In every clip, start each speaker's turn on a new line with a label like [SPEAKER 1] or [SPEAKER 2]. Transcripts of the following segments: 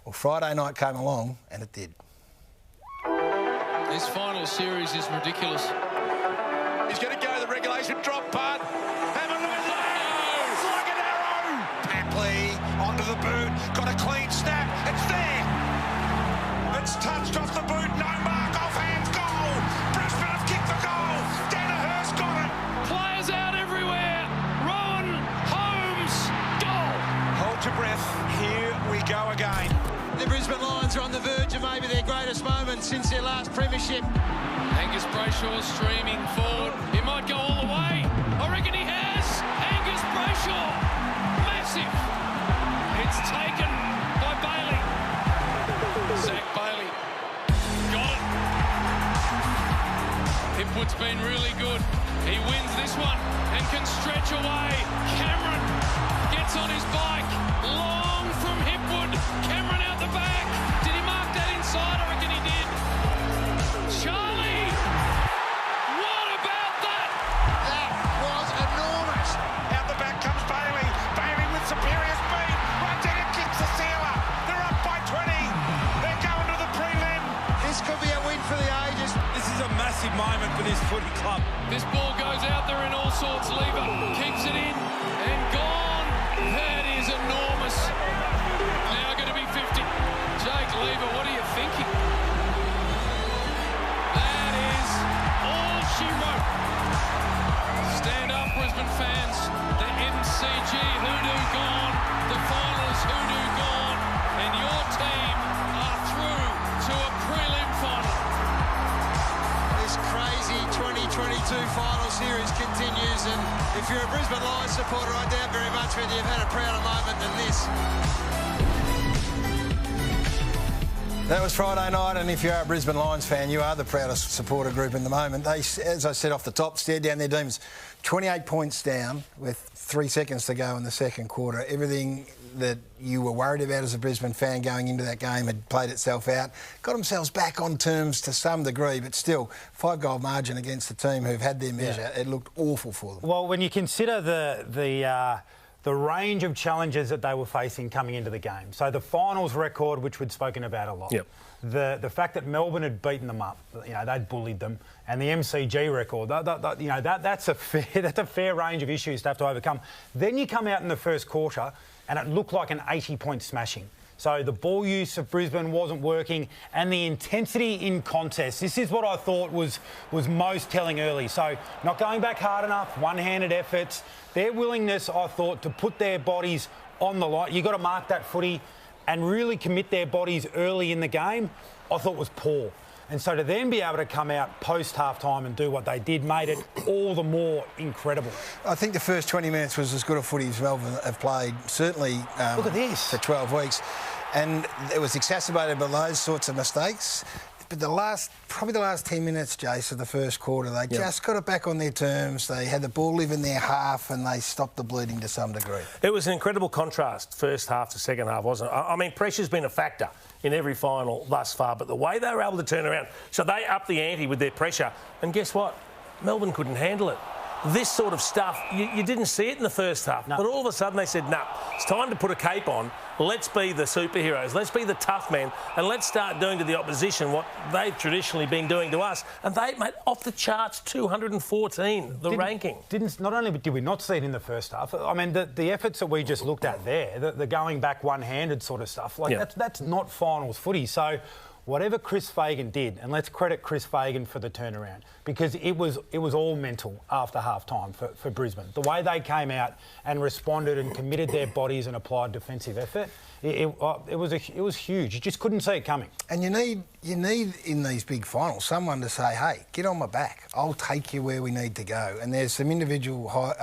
[SPEAKER 1] Well, Friday night came along and it did.
[SPEAKER 2] This final series is ridiculous.
[SPEAKER 3] He's going to go the regulation drop punt. Have a look at that! It's like an arrow! Packley onto the boot. Got a clean snap. It's there. It's touched off the boot. No mark. Offhand goal. Brisbane have kicked the goal. Danaher's got it.
[SPEAKER 2] Players out everywhere. Rowan, Holmes, goal.
[SPEAKER 3] Hold your breath. Here we go again.
[SPEAKER 4] The Brisbane Lions are on the verge of maybe their greatest moment since their last premiership.
[SPEAKER 2] Angus Brayshaw streaming forward. He might go all the way. I reckon he has. Angus Brayshaw. Massive. It's taken by Bailey. Zach Bailey. Got it. Hipwood's been really good. He wins this one and can stretch away. Cameron gets on his bike. Long from Hipwood. Cameron out the back. Did he mark that inside? I reckon he did. Charlie! What about that?
[SPEAKER 4] That was enormous.
[SPEAKER 3] Out the back comes Bailey. Bailey with superior speed. Right there, it kicks the sealer. They're up by 20. They're going to the prelim.
[SPEAKER 4] This could be a win for the ages.
[SPEAKER 5] This is a massive moment for this footy club.
[SPEAKER 2] This ball goes out there in all sorts. Lever keeps it in and gone. That is enormous. Now going to be 50. Jake Lever, what are you thinking? That is all she wrote. Stand up, Brisbane fans. The MCG hoodoo gone. The finals hoodoo gone. And your team are through to a prelim final.
[SPEAKER 4] This crazy 2022 final series continues, and if you're a Brisbane Lions supporter, I doubt very much whether you've had a prouder moment than this.
[SPEAKER 1] That was Friday night, and if you are a Brisbane Lions fan, you are the proudest supporter group in the moment. They, as I said off the top, stared down their demons. 28 points down with 3 seconds to go in the second quarter. Everything that you were worried about as a Brisbane fan going into that game had played itself out. Got themselves back on terms to some degree, but still, 5-goal margin against the team who've had their measure. Yeah. It looked awful for them.
[SPEAKER 6] Well, when you consider the range of challenges that they were facing coming into the game. So the finals record, which we'd spoken about a lot.
[SPEAKER 5] Yep.
[SPEAKER 6] The fact that Melbourne had beaten them up, they'd bullied them, and the MCG record, that's a fair range of issues to have to overcome. Then you come out in the first quarter, and it looked like an 80-point smashing. So the ball use of Brisbane wasn't working, and the intensity in contests. This is what I thought was most telling early. So not going back hard enough, one-handed efforts. Their willingness, I thought, to put their bodies on the line. You've got to mark that footy and really commit their bodies early in the game, I thought was poor. And so to then be able to come out post-half-time and do what they did made it all the more incredible.
[SPEAKER 1] I think the first 20 minutes was as good a footy as Melbourne have played, certainly
[SPEAKER 6] Look at this.
[SPEAKER 1] for 12 weeks. And it was exacerbated by those sorts of mistakes. But probably the last 10 minutes, Jace, of the first quarter, they just got it back on their terms. They had the ball live in their half and they stopped the bleeding to some degree.
[SPEAKER 5] It was an incredible contrast, first half to second half, wasn't it? I mean, pressure's been a factor in every final thus far, but the way they were able to turn around, so they upped the ante with their pressure, and guess what? Melbourne couldn't handle it. This sort of stuff, you didn't see it in the first half, but all of a sudden they said, no, it's time to put a cape on, let's be the superheroes, let's be the tough men, and let's start doing to the opposition what they've traditionally been doing to us. And they made off the charts 214, the ranking.
[SPEAKER 6] Not only did we not see it in the first half, I mean, the efforts that we just looked at there, the going back one-handed sort of stuff, that's not finals footy. So whatever Chris Fagan did, and let's credit Chris Fagan for the turnaround, because it was all mental after half-time for Brisbane. The way they came out and responded and committed their bodies and applied defensive effort, it was huge. You just couldn't see it coming.
[SPEAKER 1] And you need in these big finals someone to say, hey, get on my back. I'll take you where we need to go. And there's some individual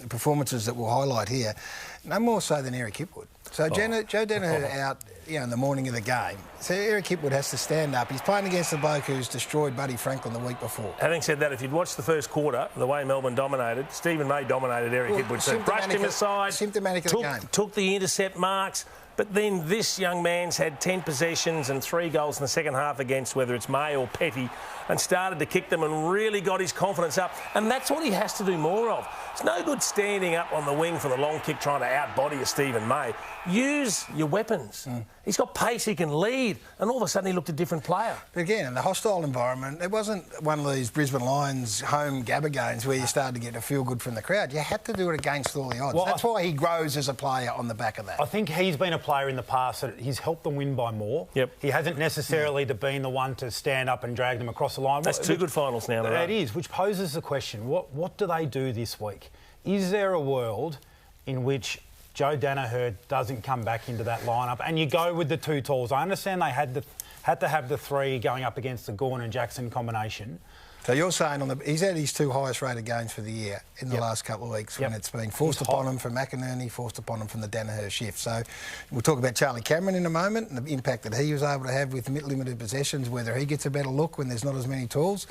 [SPEAKER 1] performances that we'll highlight here, no more so than Eric Hipwood. So Joe Danaher out in the morning of the game. So Eric Hipwood has to stand up. He's playing against the bloke who's destroyed Buddy Franklin the week before.
[SPEAKER 5] Having said that, if you'd watched the first quarter, the way Melbourne dominated, Stephen May dominated Eric Hipwood. So brushed him aside,
[SPEAKER 1] symptomatic of the game.
[SPEAKER 5] Took the intercept marks. But then this young man's had 10 possessions and 3 goals in the second half against whether it's May or Petty, and started to kick them and really got his confidence up. And that's what he has to do more of. It's no good standing up on the wing for the long kick trying to outbody a Stephen May. Use your weapons. He's got pace, he can lead, and all of a sudden he looked a different player.
[SPEAKER 1] But again, in the hostile environment, it wasn't one of these Brisbane Lions home Gabba games where you started to get a feel-good from the crowd. You had to do it against all the odds.
[SPEAKER 6] Well,
[SPEAKER 1] that's why he grows as a player on the back of that.
[SPEAKER 6] I think he's been a player in the past that he's helped them win by more.
[SPEAKER 5] Yep.
[SPEAKER 6] He hasn't necessarily been the one to stand up and drag them across the line.
[SPEAKER 5] That's two good finals now.
[SPEAKER 6] That is, which poses the question, what do they do this week? Is there a world in which Joe Danaher doesn't come back into that lineup and you go with the two talls? I understand they had to have the three going up against the Gawn and Jackson combination.
[SPEAKER 1] So you're saying he's had his two highest rated games for the year in the last couple of weeks when it's been forced upon him from McInerney, forced upon him from the Danaher shift. So we'll talk about Charlie Cameron in a moment and the impact that he was able to have with limited possessions, whether he gets a better look when there's not as many tools.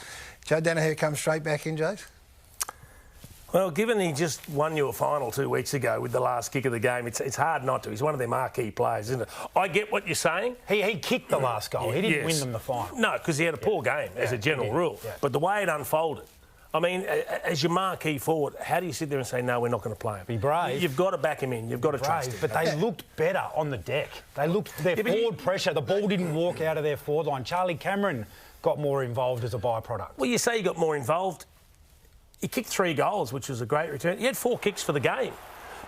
[SPEAKER 1] Joe Danaher comes straight back in, Jace?
[SPEAKER 5] Well, given he just won you a final 2 weeks ago with the last kick of the game, it's hard not to. He's one of their marquee players, isn't it? I get what you're saying.
[SPEAKER 6] He kicked the last goal. He didn't win them the final.
[SPEAKER 5] No, because he had a poor game as a general rule. Yeah. But the way it unfolded, I mean, as your marquee forward, how do you sit there and say, no, we're not going to play him?
[SPEAKER 6] Be brave.
[SPEAKER 5] You've got to back him in. You've got to trust him.
[SPEAKER 6] But they looked better on the deck. They looked their forward pressure. The ball didn't walk out of their forward line. Charlie Cameron got more involved as a byproduct.
[SPEAKER 5] Well, you say he got more involved. He kicked 3 goals, which was a great return. He had 4 kicks for the game.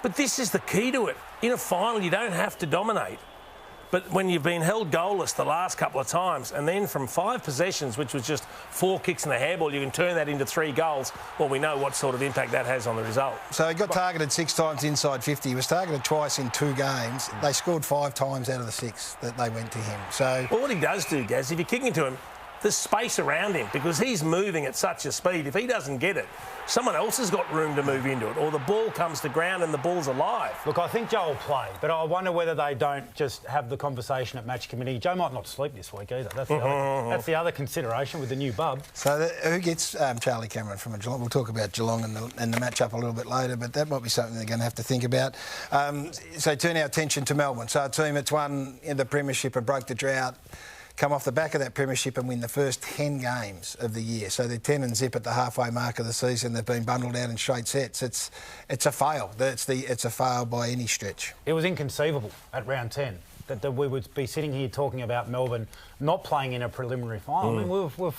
[SPEAKER 5] But this is the key to it. In a final, you don't have to dominate. But when you've been held goalless the last couple of times, and then from 5 possessions, which was just 4 kicks and a handball, you can turn that into 3 goals, well, we know what sort of impact that has on the result.
[SPEAKER 1] So he got targeted 6 times inside 50. He was targeted twice in 2 games. They scored 5 times out of the 6 that they went to him. So,
[SPEAKER 5] well, what he does do, Gaz, if you're kicking to him, there's space around him because he's moving at such a speed. If he doesn't get it, someone else has got room to move into it, or the ball comes to ground and the ball's alive.
[SPEAKER 6] Look, I think Joe will play, but I wonder whether they don't just have the conversation at match committee. Joe might not sleep this week either. That's the other consideration with the new bub.
[SPEAKER 1] So who gets Charlie Cameron from a Geelong? We'll talk about Geelong and the match-up a little bit later, but that might be something they're going to have to think about. So turn our attention to Melbourne. So a team that's won in the premiership and broke the drought, come off the back of that premiership and win the first 10 games of the year. So they're 10 and zip at the halfway mark of the season. They've been bundled out in straight sets. It's a fail. It's a fail by any stretch.
[SPEAKER 6] It was inconceivable at round 10 that we would be sitting here talking about Melbourne not playing in a preliminary final. I mean, we're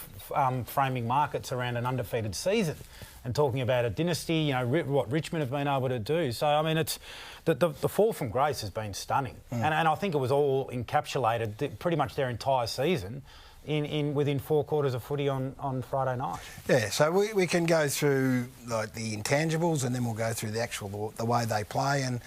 [SPEAKER 6] framing markets around an undefeated season and talking about a dynasty, you know, what Richmond have been able to do. So, I mean, it's the fall from grace has been stunning. And I think it was all encapsulated, pretty much their entire season, within 4 quarters of footy on Friday night.
[SPEAKER 1] Yeah, so we can go through like the intangibles and then we'll go through the way they play. And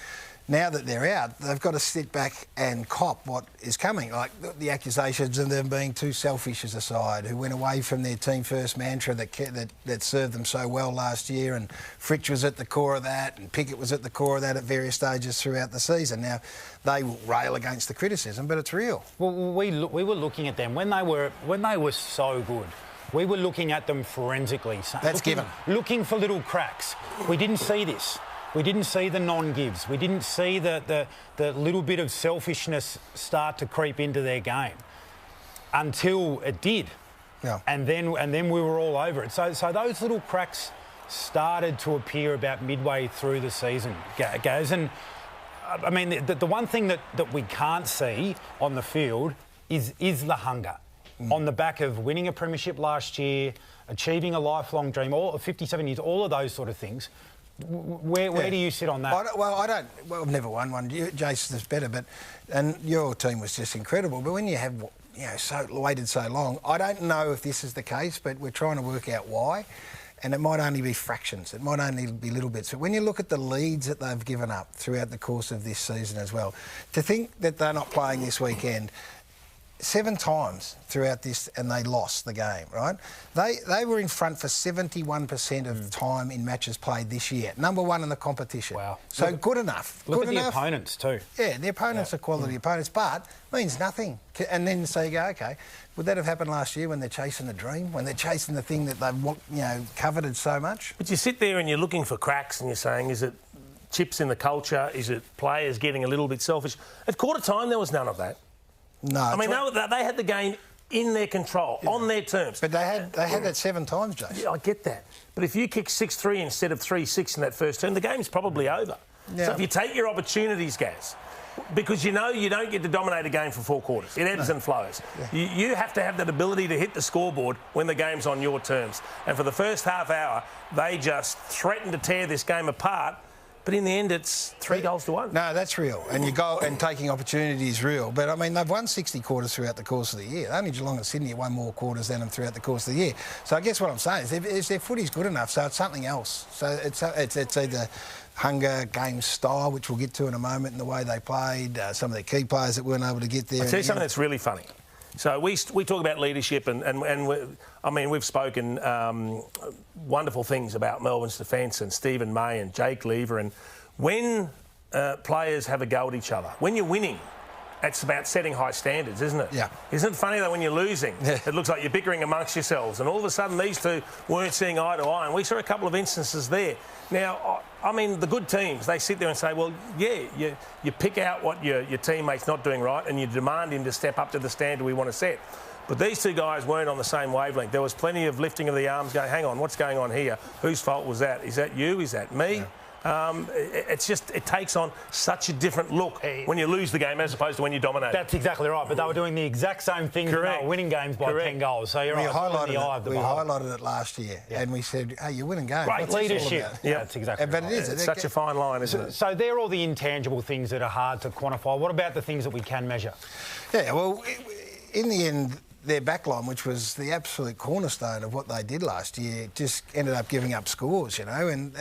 [SPEAKER 1] now that they're out, they've got to sit back and cop what is coming. Like the accusations of them being too selfish as a side, who went away from their team first mantra that served them so well last year, and Fritsch was at the core of that, and Pickett was at the core of that at various stages throughout the season. Now, they will rail against the criticism, but it's real.
[SPEAKER 6] Well, we were looking at them when they were so good. We were looking at them forensically.
[SPEAKER 1] That's given.
[SPEAKER 6] Looking for little cracks. We didn't see this. We didn't see the non-gives. We didn't see the little bit of selfishness start to creep into their game until it did.
[SPEAKER 1] Yeah.
[SPEAKER 6] And then we were all over it. So those little cracks started to appear about midway through the season, Gaz. And, I mean, the one thing that we can't see on the field is the hunger. On the back of winning a premiership last year, achieving a lifelong dream, all of 57 years, all of those sort of things. Where do you sit on that?
[SPEAKER 1] I've never won one. Jason is better, and your team was just incredible. But when you have, waited so long, I don't know if this is the case, but we're trying to work out why. And it might only be fractions. It might only be little bits. But when you look at the leads that they've given up throughout the course of this season as well, to think that they're not playing this weekend 7 times throughout this, and they lost the game, right? They were in front for 71% of the time in matches played this year. Number 1 in the competition.
[SPEAKER 6] Wow.
[SPEAKER 1] So good enough.
[SPEAKER 6] Look at the opponents too.
[SPEAKER 1] Yeah, the opponents are quality opponents, but means nothing. And then so you go, OK, would that have happened last year when they're chasing the dream, when they're chasing the thing that they've coveted so much?
[SPEAKER 5] But you sit there and you're looking for cracks and you're saying, is it chips in the culture? Is it players getting a little bit selfish? At quarter time, there was none of that.
[SPEAKER 1] No.
[SPEAKER 5] I mean, they had the game in their control, on their terms.
[SPEAKER 1] But they had that 7 times, Jason.
[SPEAKER 5] Yeah, I get that. But if you kick 6-3 instead of 3-6 in that first term, the game's probably over. Yeah. So if you take your opportunities, Gaz, Because you know you don't get to dominate a game for 4 quarters. It ebbs and flows. Yeah. You have to have that ability to hit the scoreboard when the game's on your terms. And for the first half hour, they just threatened to tear this game apart. But in the end, it's 3 goals to 1.
[SPEAKER 1] No, that's real. And you go and taking opportunity is real. But, I mean, they've won 60 quarters throughout the course of the year. Only Geelong and Sydney won more quarters than them throughout the course of the year. So I guess what I'm saying is their footy's good enough, so it's something else. So it's either hunger, game style, which we'll get to in a moment, and the way they played, some of their key players that weren't able to get there.
[SPEAKER 5] I'll tell you something that's really funny. So we talk about leadership and we've spoken wonderful things about Melbourne's defence and Stephen May and Jake Lever, and when players have a go at each other, when you're winning, it's about setting high standards, isn't it?
[SPEAKER 1] Yeah.
[SPEAKER 5] Isn't it funny that when you're losing, it looks like you're bickering amongst yourselves, and all of a sudden these two weren't seeing eye to eye, and we saw a couple of instances there. Now, I mean, the good teams, they sit there and say, well, yeah, you pick out what your teammate's not doing right and you demand him to step up to the standard we want to set. But these two guys weren't on the same wavelength. There was plenty of lifting of the arms going, hang on, what's going on here? Whose fault was that? Is that you? Is that me? Yeah. It takes on such a different look when you lose the game as opposed to when you dominate.
[SPEAKER 6] That's exactly right, but they were doing the exact same thing. Correct. They were winning games by 10 goals. So you're right.
[SPEAKER 1] We highlighted it last year, and we said, hey, you're winning games.
[SPEAKER 6] Great leadership.
[SPEAKER 5] Yeah,
[SPEAKER 6] that's exactly
[SPEAKER 1] but
[SPEAKER 6] right.
[SPEAKER 1] It is.
[SPEAKER 5] It's such a fine line, isn't it?
[SPEAKER 6] So they're all the intangible things that are hard to quantify. What about the things that we can measure?
[SPEAKER 1] Yeah, well, in the end, their backline, which was the absolute cornerstone of what they did last year, just ended up giving up scores, you know, and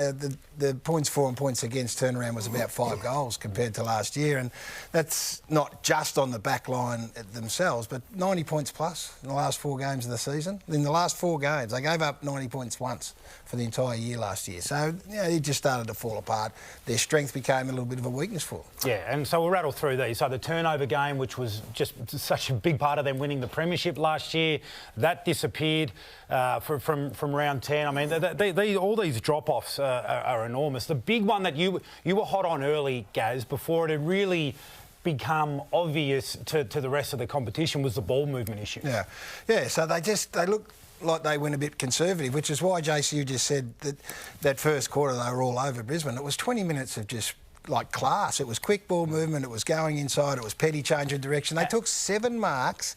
[SPEAKER 1] the points for and points against turnaround was about 5 goals compared to last year, and that's not just on the backline themselves, but 90 points plus in the last 4 games of the season. In the last 4 games, they gave up 90 points once for the entire year last year. So, you know, it just started to fall apart. Their strength became a little bit of a weakness for them.
[SPEAKER 6] Yeah, and so we'll rattle through these. So the turnover game, which was just such a big part of them winning the premiership last year, that disappeared from round 10. I mean, all these drop-offs are enormous. The big one that you were hot on early, Gaz, before it had really become obvious to the rest of the competition was the ball movement issue.
[SPEAKER 1] Yeah. So they look like they went a bit conservative, which is why, JC, you just said that first quarter they were all over Brisbane. It was 20 minutes of just like class. It was quick ball movement, it was going inside, it was petty change of direction. They took 7 marks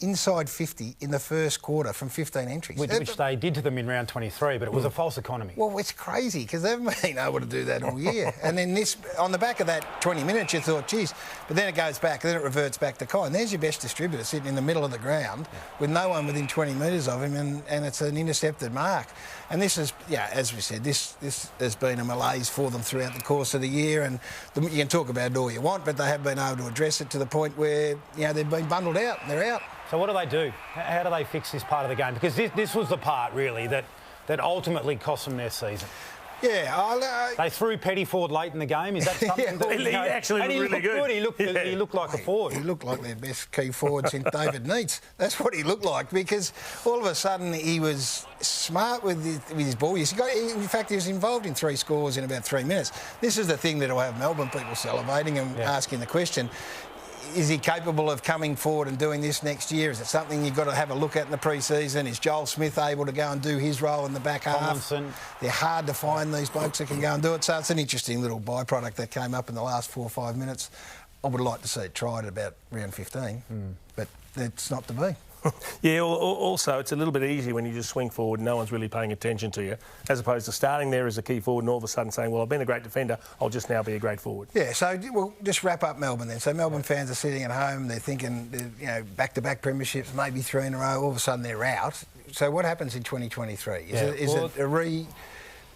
[SPEAKER 1] inside 50 in the first quarter from 15 entries.
[SPEAKER 6] Which they did to them in round 23, but it was a false economy.
[SPEAKER 1] Well, it's crazy because they've been able to do that all year. And then on the back of that 20 minutes, you thought, geez, but then it goes back, then it reverts back to Kai. And there's your best distributor sitting in the middle of the ground with no one within 20 metres of him, and it's an intercepted mark. And this is, as we said, this has been a malaise for them throughout the course of the year. And you can talk about it all you want, but they have been able to address it to the point where, they've been bundled out and they're out.
[SPEAKER 6] So what do they do? How do they fix this part of the game? Because this was the part, really, that ultimately cost them their season.
[SPEAKER 1] Yeah,
[SPEAKER 6] they threw Petty forward late in the game. Is that something?
[SPEAKER 5] He actually looked really good.
[SPEAKER 6] He looked like a forward.
[SPEAKER 1] He looked like their best key forward since David Neitz. That's what he looked like, because all of a sudden he was smart with his ball. In fact, he was involved in 3 scores in about 3 minutes. This is the thing that will have Melbourne people salivating and asking the question. Is he capable of coming forward and doing this next year? Is it something you've got to have a look at in the pre-season? Is Joel Smith able to go and do his role in the back half? They're hard to find, these blokes that can go and do it. So it's an interesting little byproduct that came up in the last 4 or 5 minutes. I would like to see it tried at about round 15, but it's not to be.
[SPEAKER 5] Yeah, also it's a little bit easier when you just swing forward and no one's really paying attention to you, as opposed to starting there as a key forward and all of a sudden saying, well, I've been a great defender, I'll just now be a great forward. Yeah,
[SPEAKER 1] so we'll just wrap up Melbourne then. So Melbourne fans are sitting at home, they're thinking, back-to-back premierships, maybe 3 in a row, all of a sudden they're out. So what happens in 2023? Is it a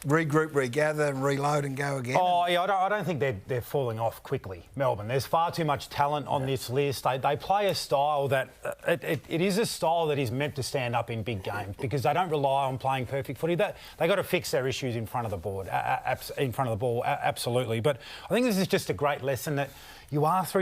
[SPEAKER 1] regroup, regather, and reload and go again?
[SPEAKER 6] Oh, yeah, I don't think they're falling off quickly, Melbourne. There's far too much talent on this list. They play a style that... It is a style that is meant to stand up in big games because they don't rely on playing perfect footy. They got to fix their issues in front of the board, in front of the ball, absolutely. But I think this is just a great lesson that you are who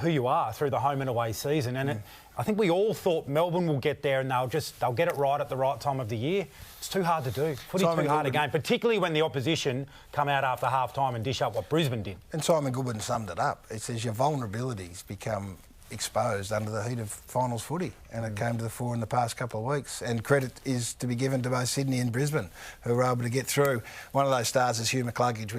[SPEAKER 6] you are through the home and away season. And I think we all thought Melbourne will get there and they'll get it right at the right time of the year. It's too hard to do. Footy's too hard a game, particularly when the opposition come out after half-time and dish up what Brisbane did.
[SPEAKER 1] And Simon Goodwin summed it up. It says your vulnerabilities become exposed under the heat of finals footy, and it came to the fore in the past couple of weeks. And credit is to be given to both Sydney and Brisbane, who were able to get through. One of those stars is Hugh McCluggage.